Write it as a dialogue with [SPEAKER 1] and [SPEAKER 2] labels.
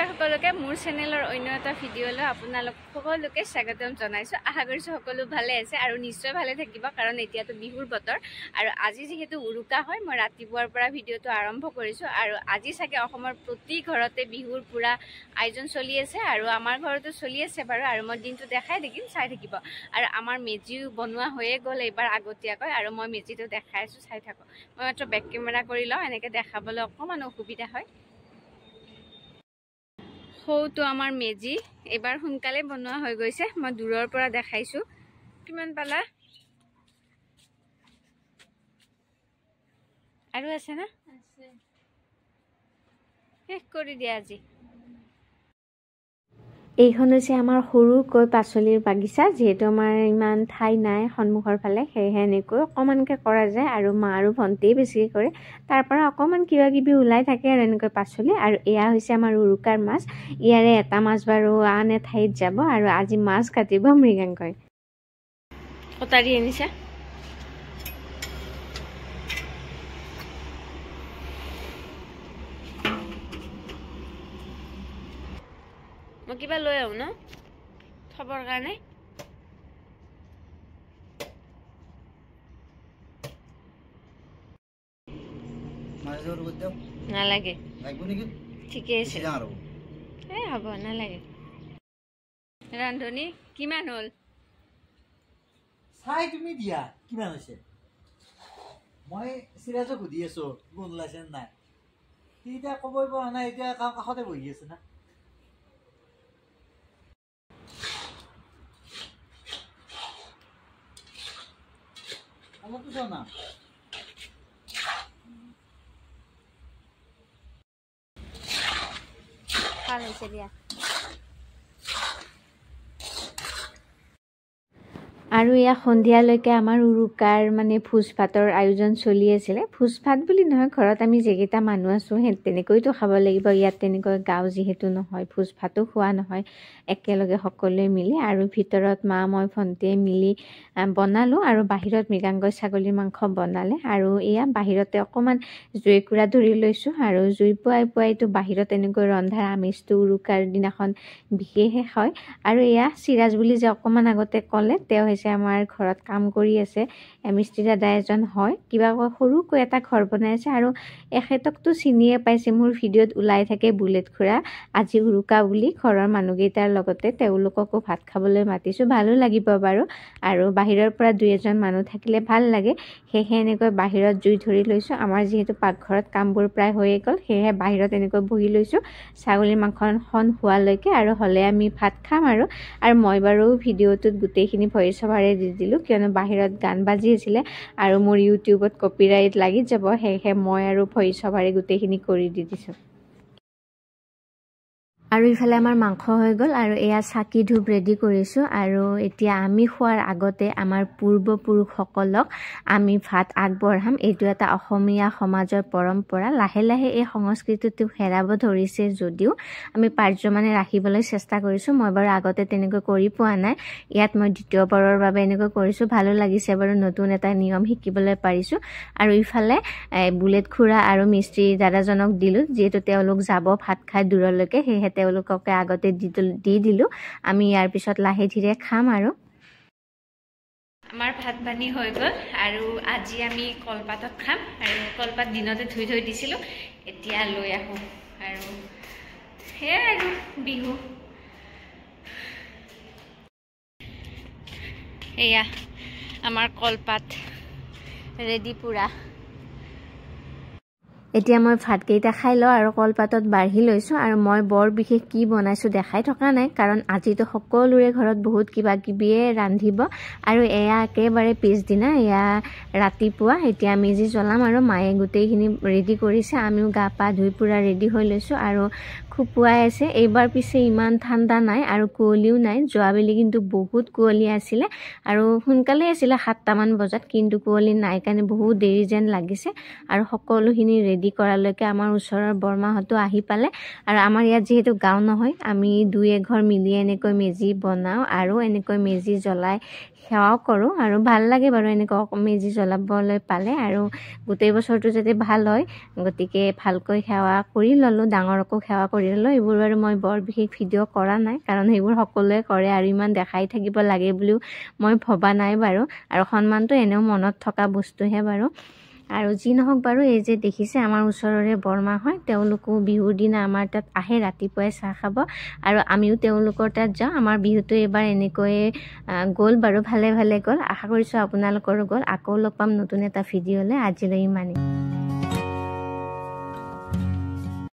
[SPEAKER 1] সকলোকে মোৰ চেনেলৰ অন্য এটা ভিডিঅ'লৈ আপোনালোক সকলোকে স্বাগতম জনাইছো। আশা কৰিছো সকলো ভালে আছে আৰু নিশ্চয় ভালে থাকিব, কাৰণ এতিয়াতো বিহুৰ বতৰ আৰু আজি যেহেতু উৰুকা হয়, মই ৰাতিপুৱাৰ পৰা ভিডিঅ'টো আৰম্ভ কৰিছো। আৰু আজি চাগে অসমৰ প্ৰতি ঘৰতে বিহুৰ পুৰা আয়োজন চলি আছে আৰু আমাৰ ঘৰতো চলি আছে বাৰু। আৰু মই দিনটো দেখাই থাকিম, চাই থাকিব। আৰু আমাৰ মেজিও বনোৱা হৈয়ে গ'ল এইবাৰ আগতীয়াকৈ, আৰু মই মেজিটো দেখাই আছো, চাই থাকো। মই মাত্ৰ বেক কেমেৰা কৰি লওঁ, এনেকৈ দেখাবলৈ অকণমান অসুবিধা হয়। সৌটো আমাৰ মেজি এবাৰ সোনকালে বনোৱা হৈ গৈছে, মই দূৰৰ পৰা দেখাইছো। কিমান পালা? আৰু আছে না? শেষ কৰি দিয়া আজি। এইখন হৈছে আমাৰ সৰুকৈ পাচলিৰ বাগিচা। যিহেতু আমাৰ ইমান ঠাই নাই সন্মুখৰ ফালে, সেয়েহে এনেকৈ অকণমানকৈ কৰা যায় আৰু মা আৰু ভণ্টিয়ে বেছিকৈ কৰে। তাৰ পৰা অকণমান কিবা কিবি ওলাই থাকে আৰু এনেকৈ পাচলি। আৰু এয়া হৈছে আমাৰ উৰুকাৰ মাছ। ইয়াৰে এটা মাছ বাৰু আন এঠাইত যাব, আৰু আজি মাছ কাটিব মৃগাংকই। কটাৰী আনিছা? মই কিবা লৈ আহো ন থবৰ কাৰণে। নালাগে, ঠিকে আছে। এই হ'ব, নালাগে। ৰান্ধনী কিমান হ'ল?
[SPEAKER 2] চাই তুমি দিয়া কিমান হৈছে। মই চিৰাজক সুধি আছো গুণ ওলাইছে নাই, সি এতিয়া ক'বই পৰা নাই। এতিয়া কাষতে বহি আছে না। অলপতো চোৱা না।
[SPEAKER 1] ভাল হৈছে দিয়া। আৰু এয়া সন্ধিয়ালৈকে আমাৰ উৰুকাৰ ভোজ ভাতৰ আয়োজন চলি আছিলে। ভোজ ভাত বুলি নহয়, ঘৰত আমি যিকেইটা মানুহ আছোঁ সেই তেনেকৈতো খাব লাগিব। ইয়াত তেনেকৈ গাঁও যিহেতু নহয়, ভোজ ভাতো খোৱা নহয় একেলগে সকলোৱে মিলি। আৰু ভিতৰত মা, মই, ভণ্টিয়ে মিলি বনালোঁ, আৰু বাহিৰত মৃগাংকই ছাগলীৰ মাংস বনালে। আৰু এয়া বাহিৰতে অকণমান জুইকুৰা ধৰি লৈছোঁ, আৰু জুই পুৱাইতো বাহিৰত এনেকৈ ৰন্ধাৰ আমেজটো উৰুকাৰ দিনাখন বিশেষে হয়। আৰু এয়া চিৰাজ বুলি যে অকণমান আগতে ক'লে, তেওঁ হৈছে আমাৰ ঘৰত কাম কৰি আছে, মিস্ত্ৰী দাদা এজন হয়। কিবা সৰুকৈ এটা ঘৰ বনাই আছে। আৰু এখেতকতো চিনিয়ে পাইছে, মোৰ ভিডিঅ'ত ওলাই থাকে বুলেট খুৰা। আজি উৰুকা বুলি ঘৰৰ মানুহকেইটাৰ লগতে তেওঁলোককো ভাত খাবলৈ মাতিছোঁ, ভালো লাগিব বাৰু। আৰু বাহিৰৰ পৰা 2-এজন মানুহ থাকিলে ভাল লাগে, সেয়েহে এনেকৈ বাহিৰত জুই ধৰি লৈছোঁ। আমাৰ যিহেতু পাকঘৰত কামবোৰ প্ৰায় হৈয়ে গ'ল, সেয়েহে বাহিৰত এনেকৈ বহি লৈছোঁ ছাগলীৰ মাংসখন হোৱালৈকে, আৰু হ'লে আমি ভাত খাম। আৰু মই বাৰু ভিডিঅ'টোত গোটেইখিনি ভইচ অভাৰে দি দিলোঁ, কিয়নো বাহিৰত গান বাজি আছিলে আৰু মোৰ ইউটিউবত কপিৰাইট লাগি যাব, সেয়েহে মই আৰু ভইচ অভাৰে গোটেইখিনি কৰি দি দিছোঁ। আৰু ইফালে আমাৰ মাংস হৈ গ'ল, আৰু এয়া চাকি ধূপ ৰেডি কৰিছোঁ। আৰু এতিয়া আমি খোৱাৰ আগতে আমাৰ পূৰ্বপুৰুষসকলক আমি ভাত আগবঢ়াম। এইটো এটা অসমীয়া সমাজৰ পৰম্পৰা। লাহে লাহে এই সংস্কৃতিটো হেৰাব ধৰিছে যদিও আমি পাৰ্য ৰাখিবলৈ চেষ্টা কৰিছোঁ। মই বাৰু আগতে তেনেকৈ কৰি পোৱা নাই, ইয়াত মই দ্বিতীয়বাৰৰ বাবে এনেকৈ কৰিছোঁ। ভালো লাগিছে বাৰু, নতুন এটা নিয়ম শিকিবলৈ পাৰিছোঁ। আৰু ইফালে বুলেট খুৰা আৰু মিস্ত্ৰী দাদাজনক দিলোঁ, যিহেতু তেওঁলোক যাব ভাত খাই দূৰলৈকে, সেয়েহে তেওঁলোককে আগতে দি দিলোঁ। আমি ইয়াৰ পিছত লাহে ধীৰে খাম। আৰু আমাৰ ভাত পানী হৈ গ'ল, আৰু আজি আমি কলপাতত খাম। আৰু কলপাত দিনতে ধুই থৈ দিছিলোঁ, এতিয়া লৈ আহোঁ। আৰু সেয়াই আৰু বিহু। এয়া আমাৰ কলপাত ৰেডি পুৰা। এতিয়া মই ভাতকেইটা খাই লওঁ আৰু কলপাতত বাঢ়ি লৈছোঁ। আৰু মই বৰ বিশেষ কি বনাইছোঁ দেখাই থকা নাই, কাৰণ আজিতো সকলোৰে ঘৰত বহুত কিবা কিবিয়ে ৰান্ধিব। আৰু এয়া একেবাৰে পিছদিনা, এয়া ৰাতিপুৱা এতিয়া মেজি জ্বলাম, আৰু মায়ে গোটেইখিনি ৰেডি কৰিছে। আমিও গা পা ধুই পূৰা ৰেডি হৈ লৈছোঁ, আৰু খুপুৱাই আছে। এইবাৰ পিছে ইমান ঠাণ্ডা নাই আৰু কুঁৱলীও নাই। যোৱাবেলি কিন্তু বহুত কুঁৱলী আছিলে, আৰু সোনকালে আছিলে 7টামান বজাত, কিন্তু কুঁৱলী নাই কাৰণে বহুত দেৰি যেন লাগিছে। আৰু সকলোখিনি ৰেডি ৰেডি কৰালৈকে আমাৰ ওচৰৰ বৰমাহঁতো আহি পালে। আৰু আমাৰ ইয়াত যিহেতু গাঁও নহয়, আমি দুই এঘৰ মিলি এনেকৈ মেজি বনাওঁ আৰু এনেকৈ মেজি জ্বলাই সেৱাও কৰোঁ। আৰু ভাল লাগে বাৰু এনেকৈ মেজি জ্বলাবলৈ পালে, আৰু গোটেই বছৰটো যাতে ভাল হয় গতিকে ভালকৈ সেৱা কৰি ল'লোঁ, ডাঙৰকো সেৱা কৰি ল'লোঁ। এইবোৰ বাৰু মই বৰ বিশেষ ভিডিঅ' কৰা নাই, কাৰণ সেইবোৰ সকলোৱে কৰে আৰু ইমান দেখাই থাকিব লাগে বুলিও মই ভবা নাই বাৰু। আৰু সন্মানটো এনেও মনত থকা বস্তুহে বাৰু। আৰু যি নহওক বাৰু, এই যে দেখিছে আমাৰ ওচৰৰে বৰমা হয়, তেওঁলোকো বিহুৰ দিনা আমাৰ তাত আহে ৰাতিপুৱাই চাহ খাব, আৰু আমিও তেওঁলোকৰ তাত যাওঁ। আমাৰ বিহুটো এইবাৰ এনেকৈয়ে গ'ল বাৰু, ভালে ভালে গ'ল। আশা কৰিছোঁ আপোনালোকৰো গ'ল। আকৌ লগ পাম নতুন এটা ভিডিঅ'লৈ। আজিলৈ ইমানেই।